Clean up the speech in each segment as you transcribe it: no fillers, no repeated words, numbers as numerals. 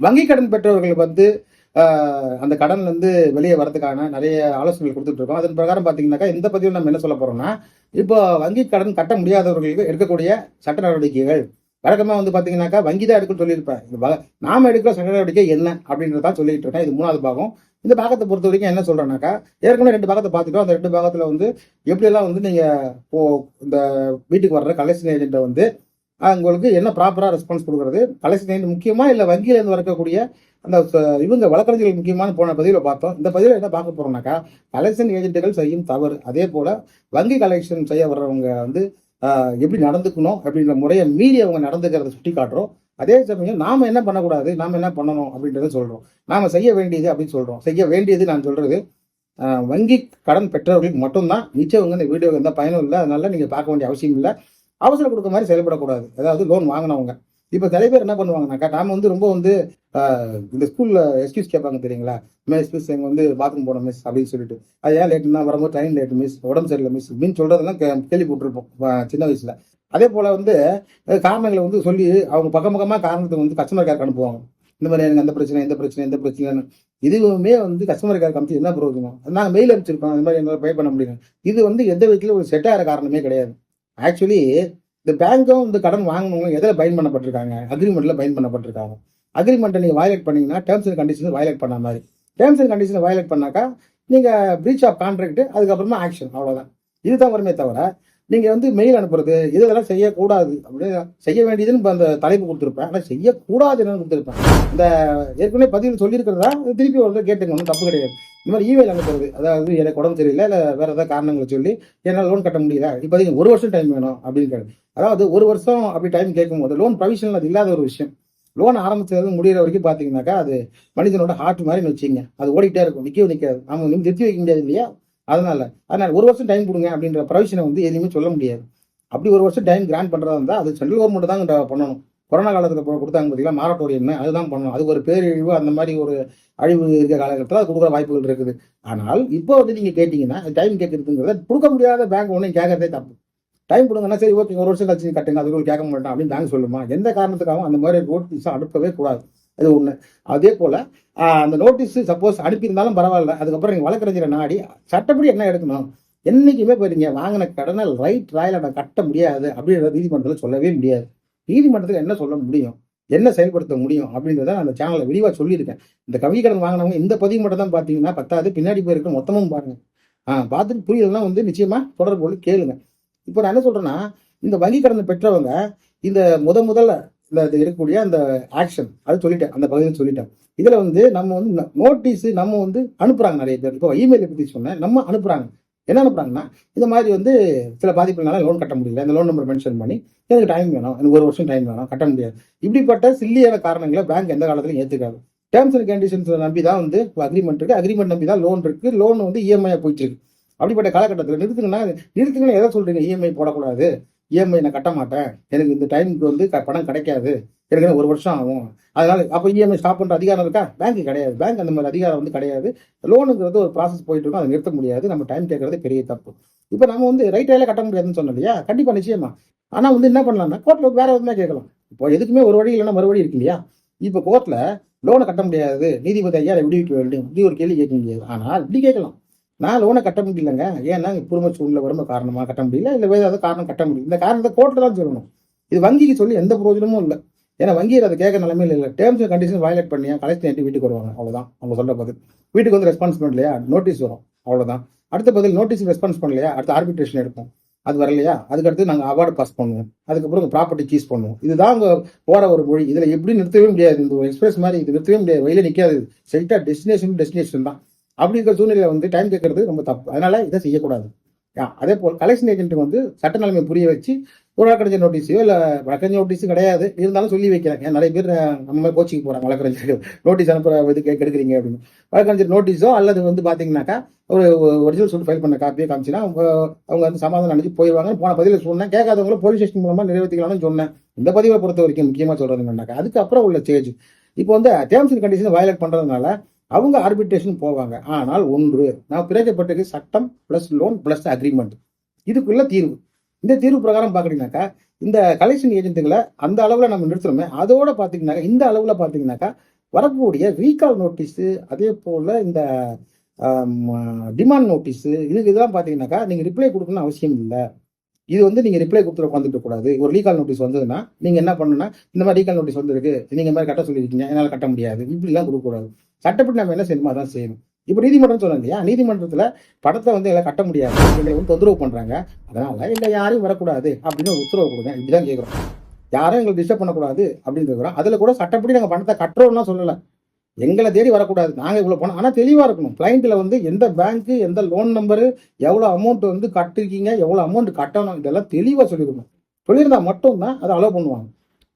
வங்கி கடன் பெற்றவர்கள் வந்து அந்த கடன்ல இருந்து வெளியே வரதுக்கான நிறைய ஆலோசனைகள் கொடுத்துட்டு இருக்கோம். அதன் பிரகாரம் பார்த்தீங்கன்னாக்கா, இந்த பதிவில் நம்ம என்ன சொல்ல போறோம்னா, இப்போ வங்கி கடன் கட்ட முடியாதவர்களுக்கு எடுக்கக்கூடிய சட்ட நடவடிக்கைகள். வழக்கமா வந்து பார்த்தீங்கன்னாக்கா, வங்கி தான் எடுக்குன்னு சொல்லியிருப்பேன். நாம எடுக்கிற சட்ட நடவடிக்கை என்ன அப்படின்றதான் சொல்லிட்டு இருக்கேன். இது 3வது பாகம். இந்த பாகத்தை பொறுத்த வரைக்கும் என்ன சொல்றேன்னாக்கா, ஏற்கனவே 2 பாகத்தை பார்த்துட்டோம். அந்த 2 பாகத்துல வந்து எப்படியெல்லாம் வந்து நீங்க இப்போ இந்த வீட்டுக்கு வர்ற கலெக்ஷன் ஏஜென்ட்டை வந்து உங்களுக்கு என்ன ப்ராப்பரா ரெஸ்பான்ஸ் கொடுக்குறது, கலெக்ஷன் ஏஜென்ட் முக்கியமா, இல்ல வங்கியிலேருந்து வரக்கூடிய அந்த இவங்க வழக்கறிஞர்கள் முக்கியமான போன பதிவில் பார்த்தோம். இந்த பதிவில் என்ன பார்க்க போறோம்னாக்கா, கலெக்ஷன் ஏஜென்ட்டுகள் செய்யும் தவறு, அதே போல வங்கி கலெக்ஷன் செய்ய வர்றவங்க வந்து எப்படி நடந்துக்கணும் அப்படின்ற முறையை மீறி அவங்க நடந்துக்கிறத சுட்டி காட்டுறோம். அதே சமயம் நாம என்ன பண்ணக்கூடாது, நாம என்ன பண்ணணும் அப்படின்றத சொல்றோம். நாம செய்ய வேண்டியது அப்படின்னு சொல்றோம். செய்ய வேண்டியது நான் சொல்றது வங்கி கடன் பெற்றவர்களுக்கு மட்டும்தான். நிச்சயம் இந்த வீடியோ எந்த பயனும் இல்லை, அதனால நீங்க பார்க்க வேண்டிய அவசியம் இல்லை. அவசரம் கொடுக்க மாதிரி செயல்படக்கூடாது. அதாவது லோன் வாங்கினவங்க இப்போ சில பேர் என்ன பண்ணுவாங்கனாக்கா, நாம வந்து ரொம்ப வந்து இந்த ஸ்கூல்ல எக்ஸ்கியூஸ் கேட்பாங்க தெரியுங்களா, மிஸ் எங்க வந்து பாத்ரூம் போன மிஸ் அப்படின்னு சொல்லிட்டு, அது ஏன் லேட்டுன்னா வரும்போது ட்ரெயின் லேட் மிஸ், உடம்பு சரியில்லை மிஸ் அப்படின்னு சொல்றதெல்லாம் கேள்விப்பட்டிருப்போம் சின்ன வயசுல. அதே போல வந்து காரணங்களை வந்து சொல்லி அவங்க பக்கமா காரணத்தை வந்து கஸ்டமர் கேருக்கு அனுப்புவாங்க. இந்த மாதிரி எனக்கு அந்த பிரச்சனை இந்த பிரச்சனை இந்த பிரச்சனைன்னு. இதுவுமே வந்து கஸ்டமர் கேர் காமிச்சு என்ன பிரயோஜனம்? நாங்கள் மெயில் அனுப்பிச்சிருக்கோம், இந்த மாதிரி எங்களால் பே பண்ண முடியும். இது வந்து எந்த விதத்துல ஒரு செட் ஆகிற காரணமே கிடையாது. ஆக்சுவலி இந்த பேங்க்கும் இந்த கடன் வாங்கினவங்க எதில் பைன் பண்ணப்பட்டிருக்காங்க? அக்ரிமெண்ட்ல பைன் பண்ணப்பட்டிருக்காங்க. அக்ரிமெண்ட்டை நீங்கள் வயலேட் பண்ணீங்கன்னா டேர்ம்ஸ் அண்ட் கண்டிஷன் வயலேட் பண்ண மாதிரி. டேர்ம்ஸ் அண்ட் கண்டிஷன் வயலேட் பண்ணாக்கா நீங்கள் பிரீச் ஆஃப் கான்ட்ராக்ட், அதுக்கப்புறமா ஆக்ஷன், அவ்வளோதான். இதுதான் வருமே தவிர நீங்கள் வந்து மெயில் அனுப்புறது இதெல்லாம் செய்யக்கூடாது. அப்படின்னு செய்ய வேண்டியதுன்னு இப்போ அந்த தலைப்பு கொடுத்துருப்பேன், ஆனால் செய்யக்கூடாதுன்னு கொடுத்துருப்பேன். இந்த ஏற்கனவே பதிவில் சொல்லியிருக்கிறதா திருப்பி ஒரு கேட்டுங்க, ஒன்றும் தப்பு கிடையாது. இந்த மாதிரி இமெயில் அனுப்புறது, அதாவது எனக்கு உடம்பு சரியில்லை, இல்லை வேறு ஏதாவது காரணங்களை சொல்லி என்னால் லோன் கட்ட முடியல, இப்போதைக்கு 1 வருஷம் டைம் வேணும் அப்படின்னு கேட்குது. அதாவது 1 வருஷம் அப்படி டைம் கேட்கும்போது லோன் ப்ரொவிஷன் அது இல்லாத ஒரு விஷயம். லோன் ஆரம்பிச்சது முடிகிற வரைக்கும் பார்த்தீங்கன்னாக்கா, அது மனிதனோட ஹார்ட் மாதிரி வச்சுங்க, அது ஓடிட்டே இருக்கும், நிற்காது. நம்ம நிறுத்தி வைக்க முடியாது இல்லையா? அதனால 1 வருஷம் டைம் கொடுங்க அப்படின்ற ப்ரொவிஷனை வந்து எதுவுமே சொல்ல முடியாது. அப்படி 1 வருஷம் டைம் கிராண்ட் பண்ணுறதா இருந்தால் அது சென்ட்ரல் கவர்மெண்ட் தான் பண்ணணும். கொரோனா காலத்தில் கொடுத்தாங்க பார்த்தீங்களா, மாரட்டோரியம்னு, அதுதான் பண்ணணும். அது ஒரு பேரழிவு, அந்த மாதிரி ஒரு அழிவு இருக்க காலகட்டத்தில் அது கொடுக்குற வாய்ப்புகள் இருக்குது. ஆனால் இப்போ வந்து நீங்கள் கேட்டிங்கன்னா டைம் கேட்குறதுங்கிறத கொடுக்க முடியாத பேங்க் ஒன்றும் கேட்கறதே தப்பு. டைம் கொடுங்கன்னா சரி ஓகே 1 வருஷம் கழிச்சு கட்டுங்க, அதுக்கு கேட்க மாட்டேன் அப்படின்னு பேங்க் சொல்லுமா? எந்த காரணத்துக்காகவும் அந்த மாதிரி நோட்டீஸை அனுப்பவே கூடாது. அது ஒன்று. அதே போல் அந்த நோட்டீஸ் சப்போஸ் அனுப்பியிருந்தாலும் பரவாயில்ல, அதுக்கப்புறம் நீங்கள் வழக்கறிஞரை நாடி சட்டப்படி என்ன எடுக்கணும். என்றைக்குமே போயிருங்க வாங்கின கடனை ரைட் ராயில் நான் கட்ட முடியாது அப்படின்ற நீதிமன்றத்தில் சொல்லவே முடியாது. நீதிமன்றத்தில் என்ன சொல்ல முடியும், என்ன செயல்படுத்த முடியும் அப்படின்றத அந்த சேனலில் விரிவாக சொல்லியிருக்கேன். இந்த கல்வி கடன் வாங்கினவங்க இந்த பதிவு மட்டும் தான் பார்த்தீங்கன்னா பத்தாது, பின்னாடி போயிருக்க மொத்தமும் பாருங்க. பார்த்துட்டு புரியலன்னா வந்து நிச்சயமாக தொடர்பு கொண்டு கேளுங்க. இப்போ நான் என்ன சொல்கிறேன்னா, இந்த வங்கி கடனை பெற்றவங்க இந்த முதல்ல இந்த இருக்கக்கூடிய அந்த ஆக்ஷன் அது சொல்லிட்டேன், அந்த பகுதியில் சொல்லிட்டேன். இதில் வந்து நம்ம வந்து நோட்டீஸு நம்ம வந்து அனுப்புகிறாங்க நிறைய பேர். இப்போ இமெயிலை பற்றி சொன்னேன், நம்ம அனுப்புகிறாங்க. என்ன அனுப்புகிறாங்கன்னா, இந்த மாதிரி வந்து சில பாதிப்புனால லோன் கட்ட முடியல, இந்த லோன் நம்பர் மென்ஷன் பண்ணி எனக்கு டைம் வேணும், எனக்கு 1 வருஷம் டைம் வேணும், கட்ட முடியாது. இப்படிப்பட்ட சில்லியான காரணங்களை பேங்க் எந்த காலத்துலையும் ஏற்றுக்காது. டேர்ம்ஸ் அண்ட் கண்டிஷன்ஸ் நம்பி தான் வந்து அக்ரிமெண்ட் இருக்குது, அக்ரிமெண்ட் நம்பி தான் லோன் இருக்குது, லோன் வந்து இஎம்ஐ போயிட்டு இருக்கு. அப்படிப்பட்ட காலகட்டத்தில் நிறுத்துங்கன்னா எதை சொல்றீங்க? இஎம்ஐ போடக்கூடாது, இஎம்ஐ நான் கட்ட மாட்டேன், எனக்கு இந்த டைமுக்கு வந்து பணம் கிடைக்காது, எனக்கு 1 வருஷம் ஆகும், அதனால அப்போ இஎம்ஐ ஸ்டாப் பண்ணுற அதிகாரம் இருக்கா? பேங்க்கு கிடையாது. பேங்க் அந்த மாதிரி அதிகாரம் வந்து கிடையாது. லோனுங்கிறது ஒரு ப்ராசஸ் போயிட்டு இருக்கும், அதை நிறுத்த முடியாது. நம்ம டைம் கேட்கறது பெரிய தப்பு. இப்போ நம்ம வந்து ரைட் ரைல கட்ட முடியாதுன்னு சொன்னோம் இல்லையா? கண்டிப்பா நிச்சயமா. ஆனால் வந்து என்ன பண்ணலாம்னா கோர்ட்ல வேற எதுவுமே கேட்கலாம். இப்போ எதுக்குமே ஒரு வழி இல்லைன்னா மறுபடி இருக்கு இல்லையா? இப்போ கோர்ட்ல லோனை கட்ட முடியாது, நீதிபதி ஐயா விடுவிக்க வேண்டும், இப்படி ஒரு கேள்வி கேட்க முடியாது. ஆனால் இப்படி கேட்கலாம், நான் லோனை கட்ட முடியலங்க, ஏன்னா குடும்ப சூழ்நிலை வரும் காரணமாக கட்ட முடியல, இல்லை வேறு ஏதாவது காரணம் கட்ட முடியல, இந்த காரணத்தை கோர்ட்டில் தான் சொல்லணும். இது வங்கிக்கு சொல்லி எந்த பிரயோஜனமும் இல்லை. ஏன்னா வங்கியில் அதை கேட்க நிலைமையில் இல்லை. டேர்ம்ஸ் அண்ட் கண்டிஷன் வயலேட் பண்ணியா கலெக்ஷன் ஏற்றி வீட்டுக்கு வருவாங்க, அவ்வளோதான். அவங்க சொல்கிற பதில் வீட்டுக்கு வந்து ரெஸ்பான்ஸ் பண்ணலையா நோட்டீஸ் வரும், அவ்வளோதான். அடுத்த பதில் நோட்டீஸ் ரெஸ்பான்ஸ் பண்ணலையா அடுத்து ஆர்பிட்ரேஷன் எடுப்போம், அது வரலையா அதுக்கடுத்து நாங்கள் அவார்டு பாஸ் பண்ணுவோம், அதுக்கப்புறம் ப்ராப்பர்ட்டி சீஸ் பண்ணுவோம். இதுதான் அங்கே போகிற ஒரு மொழி. இதில் எப்படி நிறுத்தவே முடியாது. இந்த ஒரு எக்ஸ்பிரஸ் மாதிரி இது நிறுத்தவே முடியாது, வழியில நிற்காது. ஸ்ட்ரெயிட்டாக டெஸ்டினேஷன் தான். அப்படி இருக்கிற சூழ்நிலையில் வந்து டைம் கேட்கறது ரொம்ப தப்பு. அதனால இதை செய்யக்கூடாது. அதே போல் கலெக்ஷன் ஏஜென்ட்டுக்கு வந்து சட்ட நிலைமை புரிய வச்சு ஒரு வழக்கறிஞர் நோட்டீஸோ இல்லை வழக்கறிஞர் நோட்டீஸும் கிடையாது இருந்தாலும் சொல்லி வைக்கிறாங்க. ஏன் நிறைய பேர் நம்ம கோச்சிங் போகிறாங்க, வழக்கறிஞர் நோட்டீஸ் அனுப்புகிற இது கெடுக்குறீங்க அப்படின்னு. வழக்கறிஞர் நோட்டீஸோ அல்லது வந்து பார்த்தீங்கன்னாக்கா ஒரு ஒரிஜினல் சொல்லி ஃபைல் பண்ண காப்பியே காமிச்சுன்னா அவங்க வந்து சமாதானம் அனுப்பிச்சு போயிடுவாங்க. போன பதிவில் சொன்னேன், கேட்காதவங்களும் போலீஸ் ஸ்டேஷன் மூலமாக நிறைவேற்றிக்கலாம்னு சொன்னேன். இந்த பதிவை பொறுத்த வரைக்கும் முக்கியமாக சொல்கிறதுனாக்கா அதுக்கப்புறம் உள்ள ஸ்டேஜ் இப்போ வந்து டேர்ம்ஸ் அண்ட் கண்டிஷன் வயலேட் பண்ணுறதுனால அவங்க ஆர்பிட்ரேஷன் போவாங்க. ஆனால் ஒன்று நான் பிரிக்கப்பட்டிருக்கு, சட்டம் பிளஸ் லோன் பிளஸ் அக்ரிமெண்ட், இதுக்குள்ள தீர்வு. இந்த தீர்வு பிரகாரம் பார்க்குறீங்கன்னாக்கா இந்த கலெக்ஷன் ஏஜென்ட்டுகளை அந்த அளவில் நம்ம நிறுத்துறோமே, அதோட பார்த்தீங்கன்னாக்கா இந்த அளவில் பார்த்தீங்கன்னாக்கா வரக்கூடிய ரீகால் நோட்டீஸு, அதே போல் இந்த டிமாண்ட் நோட்டீஸு, இதெல்லாம் பார்த்தீங்கன்னாக்கா நீங்கள் ரிப்ளை கொடுக்கணும்னு அவசியம் இல்லை. இது வந்து நீங்கள் ரிப்ளை கொடுத்துட்டு உட்காந்துட்டு கூடாது. ஒரு ரீகால் நோட்டீஸ் வந்ததுன்னா நீங்கள் என்ன பண்ணணும்னா, இந்த மாதிரி ரீகால் நோட்டீஸ் வந்திருக்கு, நீங்கள் இந்த மாதிரி கட்ட சொல்லியிருக்கீங்க, என்னால் கட்ட முடியாது, இப்படிலாம் கொடுக்கக்கூடாது. சட்டப்படி நம்ம என்ன செய்யணுமோ அதான் செய்யணும். இப்போ நீதிமன்றம் சொன்னோம் இல்லையா, நீதிமன்றத்தில் படத்தை வந்து எங்களை கட்ட முடியாது, எங்களை வந்து தொந்தரவு பண்ணுறாங்க, அதனால் எங்களை யாரையும் வரக்கூடாது அப்படின்னு ஒரு உத்தரவு கொடுங்க, இப்படிதான் கேட்குறோம். யாரும் எங்களை டிஸ்டர்ப் பண்ணக்கூடாது அப்படின்னு கேட்குறோம். அதில் கூட சட்டப்படி நாங்கள் பணத்தை கட்டுறோம்லாம் சொல்லலை, எங்களை தேடி வரக்கூடாது, நாங்கள் இவ்வளோ பணம். ஆனால் தெளிவாக இருக்கணும், கிளைண்ட்டில் வந்து எந்த பேங்க்கு, எந்த லோன் நம்பரு, எவ்வளோ அமௌண்ட் வந்து கட்டிருக்கீங்க, எவ்வளோ அமௌண்ட் கட்டணும், இதெல்லாம் தெளிவாக சொல்லியிருக்கணும். சொல்லியிருந்தா மட்டும்தான் அதை அலோவ் பண்ணுவாங்க.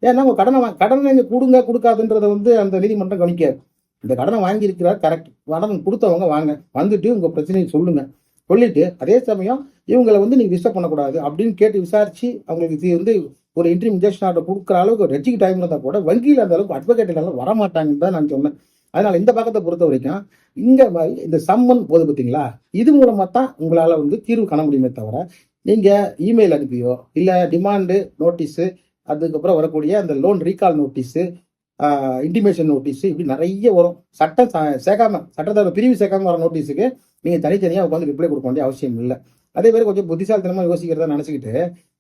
ஏன்னா உங்கள் கடனை நீங்கள் கொடுங்க கொடுக்காதுன்றதை வந்து அந்த நீதிமன்றம் கவனிக்காது. இந்த கடனை வாங்கியிருக்கிறார் கரெக்ட், கடன் கொடுத்தவங்க வாங்க, வந்துட்டு உங்கள் பிரச்சனையை சொல்லுங்கள், சொல்லிட்டு அதே சமயம் இவங்களை வந்து நீங்கள் டிஸ்டர்ப் பண்ணக்கூடாது அப்படின்னு கேட்டு விசாரித்து அவங்களுக்கு இது வந்து ஒரு இன்ட்ரீம் இன்ஜெக்ஷன் ஆர்டர் கொடுக்குற அளவுக்கு ஒரு ரெஜிக்கு டைம் இருந்தால் கூட வங்கியில் அந்த அளவுக்கு அட்வொகேட்லாம் வரமாட்டாங்கன்னு தான் நான் சொன்னேன். அதனால் இந்த பக்கத்தை பொறுத்த வரைக்கும் இங்கே இந்த சம்மன் போது பார்த்தீங்களா, இது மூலமாக தான் உங்களால் வந்து தீர்வு காண முடியுமே தவிர நீங்கள் இமெயில் அனுப்பியோ இல்லை டிமாண்டு நோட்டீஸு, அதுக்கப்புறம் வரக்கூடிய அந்த loan recall notice, intimation notice, இப்படி நிறைய வரும். சட்டம் சேர்க்காம, சட்டத்தோட பிரிவு சேர்க்காம வர நோட்டீஸுக்கு நீங்கள் தனித்தனியாக உட்காந்து ரிப்ளை கொடுக்க வேண்டிய அவசியம் இல்லை. அதே மாதிரி கொஞ்சம் புத்திசாலித்தனமாக யோசிக்கிறதா நினச்சிக்கிட்டு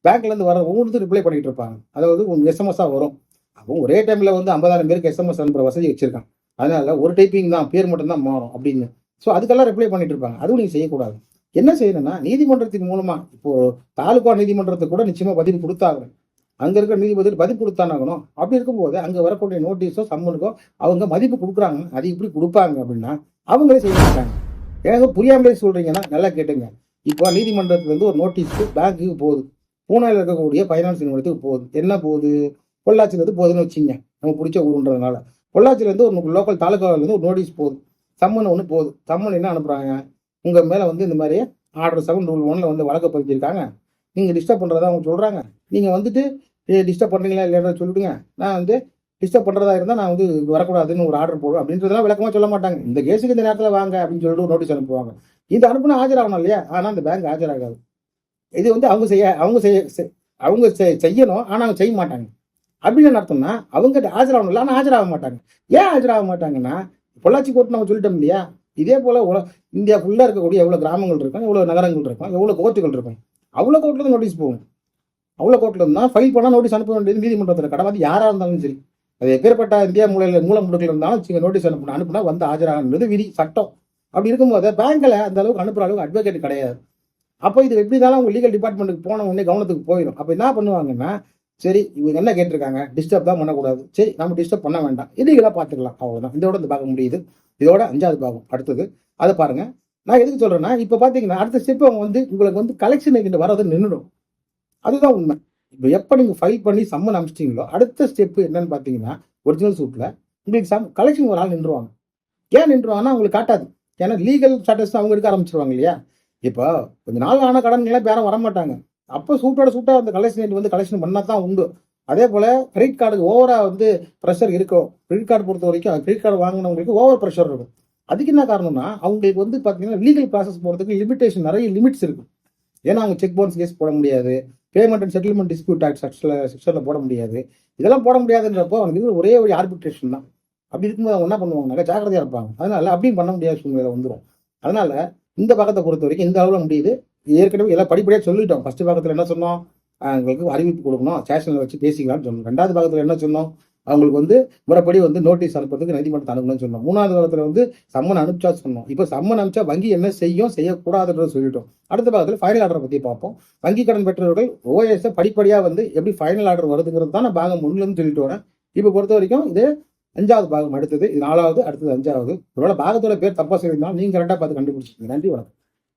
பேங்க்லேருந்து வர ஒவ்வொருத்தரும் ரிப்ளை பண்ணிட்டு இருப்பாங்க. அதாவது எஸ்எம்எஸ்ஸாக வரும். அப்போ ஒரே டைமில் வந்து 50,000 பேருக்கு எஸ்எம்எஸ் அனுப்புகிற வசதி வச்சிருக்காங்க. அதனால ஒரு டைப்பிங் தான், பேர் மட்டும் தான் மாறும் அப்படின்னு. ஸோ அதுக்கெல்லாம் ரிப்ளை பண்ணிட்டு இருப்பாங்க. அதுவும் நீங்கள் செய்யக்கூடாது. என்ன செய்யணும்னா, நீதிமன்றத்தின் மூலமாக இப்போ தாலுகா நீதிமன்றத்துக்கு கூட நிச்சயமாக பதிவு கொடுத்தாங்க. அங்கே இருக்கிற நீதிபதி பதிவு கொடுத்தானாகணும். அப்படி இருக்கும்போது அங்கே வரக்கூடிய நோட்டீஸோ சம்மனுக்கோ அவங்க மதிப்பு கொடுக்குறாங்க, அது இப்படி கொடுப்பாங்க அப்படின்னா அவங்களே செய்ய மாட்டாங்க. ஏன்னா புரியாமலே சொல்கிறீங்கன்னா நல்லா கேட்டுங்க. இப்போ நீதிமன்றத்துலேருந்து ஒரு நோட்டீஸ் பேங்க்குக்கு போகுது, பூனாவில் இருக்கக்கூடிய ஃபைனான்ஸ் நிறுவனத்துக்கு போகுது. என்ன போகுது, பொள்ளாச்சியிலேருந்து போகுதுன்னு வச்சுங்க, நம்ம பிடிச்ச ஊருன்றதுனால. பொள்ளாச்சியிலேருந்து ஒரு லோக்கல் தாலுகாவிலேருந்து ஒரு நோட்டீஸ் போகுது, சம்மன் ஒன்று போகுது. சம்மன் என்ன அனுப்புகிறாங்க, உங்கள் மேலே வந்து இந்த மாதிரி ஆர்டர் 7 ரூல் 1 வந்து வழக்கு பதிஞ்சிருக்காங்க, நீங்கள் டிஸ்டர்ப் பண்ணுறதா அவங்க சொல்கிறாங்க, நீங்கள் வந்துட்டு டிஸ்டர்ப் பண்ணுறீங்களா இல்லையா சொல்லிவிடுங்க, நான் வந்து டிஸ்டர்ப் பண்ணுறதா இருந்தால் நான் வந்து வரக்கூடாதுன்னு ஒரு ஆர்டர் போடுவேன் அப்படின்றதெல்லாம் விளக்கமாக சொல்ல மாட்டாங்க. இந்த கேஸுக்கு இந்த நேரத்தில் வாங்க அப்படின்னு சொல்லிட்டு ஒரு நோட்டீஸ் அனுப்புவாங்க. இது அனுப்புனா ஆஜராகணும் இல்லையா, ஆனால் அந்த பேங்க் ஆஜராகாது. இது வந்து அவங்க செய்யணும், ஆனால் அவங்க செய்ய மாட்டாங்க. அப்படின்னு அர்த்தம்னா அவங்க ஆஜராகணும் இல்லை, ஆனால் ஆஜராக மாட்டாங்க. ஏன் ஆஜராக மாட்டாங்கன்னா, பொள்ளாச்சி கோர்ட்டு நம்ம சொல்லிட்டோம் இல்லையா, இதே போல் இந்தியா ஃபுல்லாக இருக்கக்கூடிய எவ்வளோ கிராமங்கள் இருக்கும், எவ்வளோ நகரங்கள் இருக்கும், எவ்வளோ கோர்ட்டுகள் இருக்கும், அவ்வளோ கோர்ட்டில் தான் நோட்டீஸ் போகும். அவ்வளோ கோர்ட்டில் இருந்தால் ஃபைல் பண்ணால் நோட்டீஸ் அனுப்ப வேண்டியது நீதிமன்றத்தில் கடமை. யாராக இருந்தாலும் சரி, அது எப்பேற்பட்ட இந்தியா மூலமுடுக்கில் இருந்தாலும் நோட்டீஸ் அனுப்புனா வந்து ஆஜராகணுன்றது விதி, சட்டம். அப்படி இருக்கும்போது பேங்க்கில் அந்த அளவுக்கு அனுப்புகிற அளவுக்கு அட்வொகேட் கிடையாது. அப்போ இது எப்படி இருந்தாலும் அவங்க லீகல் டிபார்ட்மெண்ட்டுக்கு போன உடனே கவனத்துக்கு போயிடும். அப்போ என்ன பண்ணுவாங்கன்னா, சரி இவங்க என்ன கேட்டிருக்காங்க, டிஸ்டர்ப் தான் பண்ணக்கூடாது, சரி நம்ம டிஸ்டர்ப் பண்ண வேண்டாம், இல்லீகலாக பார்த்துக்கலாம், அவ்வளோதான். இதோட இந்த பார்க்க முடியுது. இதோட 5வது பாகம் அடுத்தது, அதை பாருங்கள். நான் எதுக்கு சொல்கிறேன்னா, இப்போ பார்த்தீங்கன்னா அடுத்த ஸ்டெப் அவங்க வந்து உங்களுக்கு வந்து கலெக்ஷன் ஏஜென்ட் வரது நின்றுடும். அதுதான் உண்மை. இப்போ எப்போ நீங்கள் ஃபைல் பண்ணி சம்மன் அனுப்பிச்சிட்டிங்களோ அடுத்த ஸ்டெப்பு என்னன்னு பார்த்தீங்கன்னா, ஒரிஜினல் சூட்டில் உங்களுக்கு கலெக்ஷன் ஒரு ஆள் நின்றுவாங்க. ஏன் நின்றுவாங்கன்னா உங்களுக்கு காட்டாது, ஏன்னா லீகல் ஸ்டேட்டஸ் அவங்க எடுக்க ஆரம்பிச்சிருவாங்க இல்லையா. இப்போ கொஞ்சம் நாள் ஆன கடன்கள்லாம் யாரும் வரமாட்டாங்க. அப்போ சூட்டாக அந்த கலெக்ஷன் வந்து கலெக்ஷன் பண்ணால் தான் உண்டு. அதே போல் கிரெடிட் கார்டுக்கு ஓவராக வந்து ப்ரெஷர் இருக்கும். கிரெடிட் கார்டு பொறுத்த வரைக்கும் கிரெடிட் கார்டு வாங்கினவங்களுக்கு ஓவர் ப்ரெஷர் இருக்கும். அதுக்கு என்ன காரணம்னா, அவங்களுக்கு வந்து பார்த்தீங்கன்னா லீகல் ப்ராசஸ் போகிறதுக்கு லிமிட்டேஷன், நிறைய லிமிட்ஸ் இருக்கும். ஏன்னா அவங்க செக் பவுன்ஸ் கேஸ் போட முடியாது, payment and settlement dispute act செக்ஷனில் போட முடியாது. இதெல்லாம் போட முடியாதுன்றப்போ அவங்களுக்கு ஒரே ஒரு ஆர்பிட்ரேஷன் தான். அப்படி இருக்கும்போது அவங்க என்ன பண்ணுவாங்கனாக்கா ஜாக்கிரதையாக இருப்பாங்க. அதனால அப்படியும் பண்ண முடியாத சூழ்நிலை வந்துடும். அதனால இந்த பக்கத்தை பொறுத்த வரைக்கும் இந்த அளவில் முடியுது. ஏற்கனவே எல்லாம் படிப்படியாக சொல்லிட்டோம். ஃபர்ஸ்ட் பாகத்தில் என்ன சொன்னோம், அவங்களுக்கு அறிவிப்பு கொடுக்கணும், ஸ்டேஷனில் வச்சு பேசிக்கலாம்னு சொன்னோம். 2வது பாகத்தில் என்ன சொன்னோம், அவங்களுக்கு வந்து முறைப்படி வந்து நோட்டீஸ் அனுப்புறதுக்கு நீதிமன்றத்தை அனுப்பணும்னு சொன்னோம். 3வது பாகத்தில் வந்து சம்மன் அனுப்பிச்சா சொன்னோம். இப்போ சம்மன் அனுப்பிச்சா வங்கி என்ன செய்யும் செய்யக்கூடாதுன்றதை சொல்லிட்டோம். அடுத்த பாகத்தில் ஃபைனல் ஆர்டரை பற்றி பார்ப்போம். வங்கி கடன் பெற்றவர்கள் ஓஎஸ்ஸை படிப்படியாக வந்து எப்படி ஃபைனல் ஆர்டர் வருதுங்கிறது தான் நான் பாகம் 1லேருந்து சொல்லிட்டு வரேன். இப்போ பொறுத்த வரைக்கும் இது 5வது பாகம், அடுத்தது இது 4வது, அடுத்தது 5வது. ஒருவேளை பாகத்தோட பேர் தப்பாக சொல்லியிருந்தாலும் நீங்கள் கரெக்டாக பார்த்து கண்டுபிடிச்சிங்க. நன்றி, வணக்கம்.